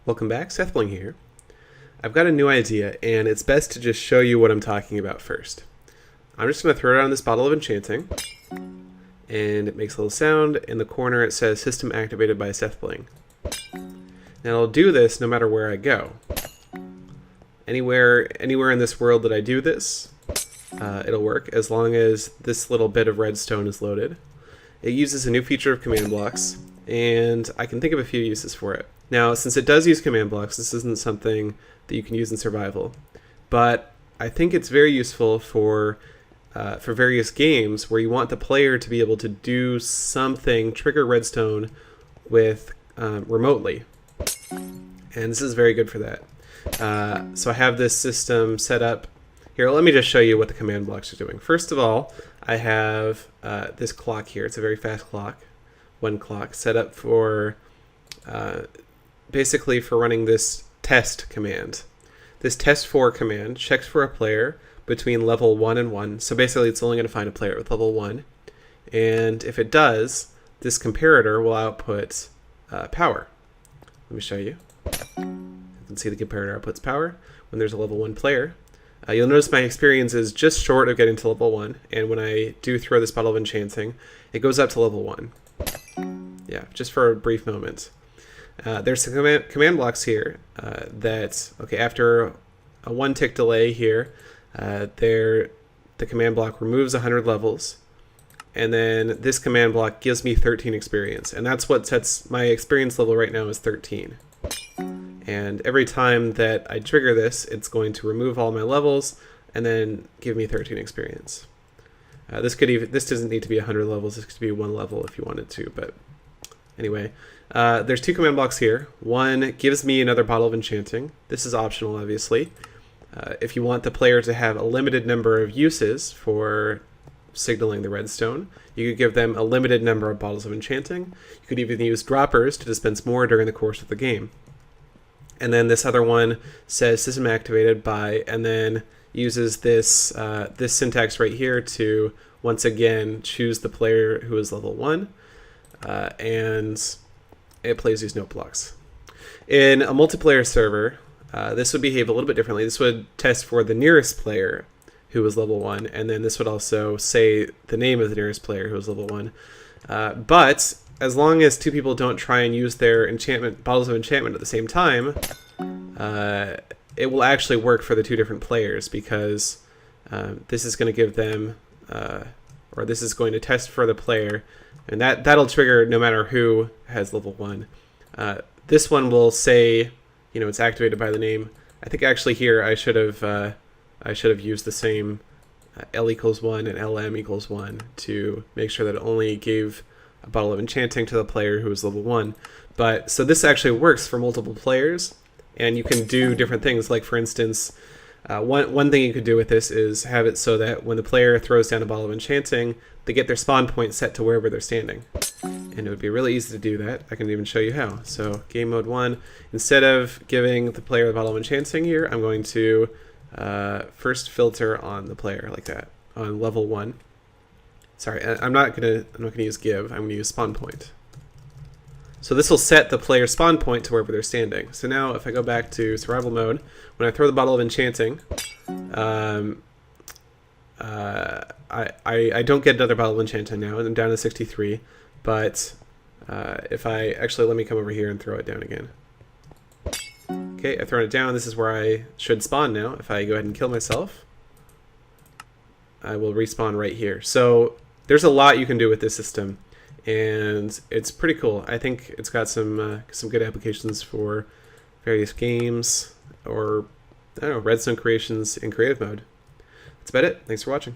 Welcome back, Sethbling here. I've got a new idea, and it's best to just show you what I'm talking about first. I'm just going to throw it on this bottle of enchanting, and it makes a little sound. In the corner it says system activated by Sethbling. Now I'll do this no matter where I go. Anywhere in this world that I do this, it'll work as long as this little bit of redstone is loaded. It uses a new feature of command blocks, and I can think of a few uses for it. Now, since it does use command blocks, this isn't something that you can use in survival, but I think it's very useful for various games where you want the player to be able to do something, trigger redstone with remotely, and this is very good for that. So I have this system set up here. Let me just show you what the command blocks are doing. First of all, I have this clock here. It's a very fast clock, one clock, set up for basically for running this test command. This test4 command checks for a player between level 1 and 1. So basically it's only going to find a player with level 1. And if it does, this comparator will output power. Let me show you. You can see the comparator outputs power when there's a level 1 player. You'll notice my experience is just short of getting to level 1. And when I do throw this bottle of enchanting, it goes up to level 1. Yeah, just for a brief moment. There's some command blocks here that, okay, after a 1 tick delay here, the command block removes 100 levels, and then this command block gives me 13 experience, and that's what sets my experience level right now is 13. And every time that I trigger this, it's going to remove all my levels and then give me 13 experience. This doesn't need to be 100 levels, this could be 1 level if you wanted to, but anyway. There's 2 command blocks here. One gives me another bottle of enchanting. This is optional, obviously. If you want the player to have a limited number of uses for signaling the redstone, you could give them a limited number of bottles of enchanting. You could even use droppers to dispense more during the course of the game. And then this other one says system activated by, and then uses this this syntax right here to once again choose the player who is level 1, and it plays these note blocks. In a multiplayer server, this would behave a little bit differently. This would test for the nearest player who was level 1, and then this would also say the name of the nearest player who was level 1. But as long as 2 people don't try and use their bottles of enchantment at the same time, it will actually work for the 2 different players, because this is going to give them, or this is going to test for the player, and that'll trigger no matter who has level 1. This one will say, you know, it's activated by the name. I think actually here I should have used the same L equals 1 and LM equals 1 to make sure that it only gave a bottle of enchanting to the player who was level 1. But so this actually works for multiple players, and you can do different things. Like for instance, one thing you could do with this is have it so that when the player throws down a bottle of enchanting, they get their spawn point set to wherever they're standing. And it would be really easy to do that. I can even show you how. So game mode 1, instead of giving the player the bottle of enchanting here, I'm going to first filter on the player like that, on level 1. Sorry, I'm not gonna use give, I'm gonna use spawn point. So this will set the player's spawn point to wherever they're standing. So now if I go back to survival mode, when I throw the bottle of enchanting, I don't get another bottle of enchanting now, and I'm down to 63. But if I actually, let me come over here and throw it down again. Okay, I've thrown it down. This is where I should spawn now. If I go ahead and kill myself, I will respawn right here. So there's a lot you can do with this system, and it's pretty cool. I think it's got some good applications for various games, or I don't know, redstone creations in creative mode. That's about it. Thanks for watching.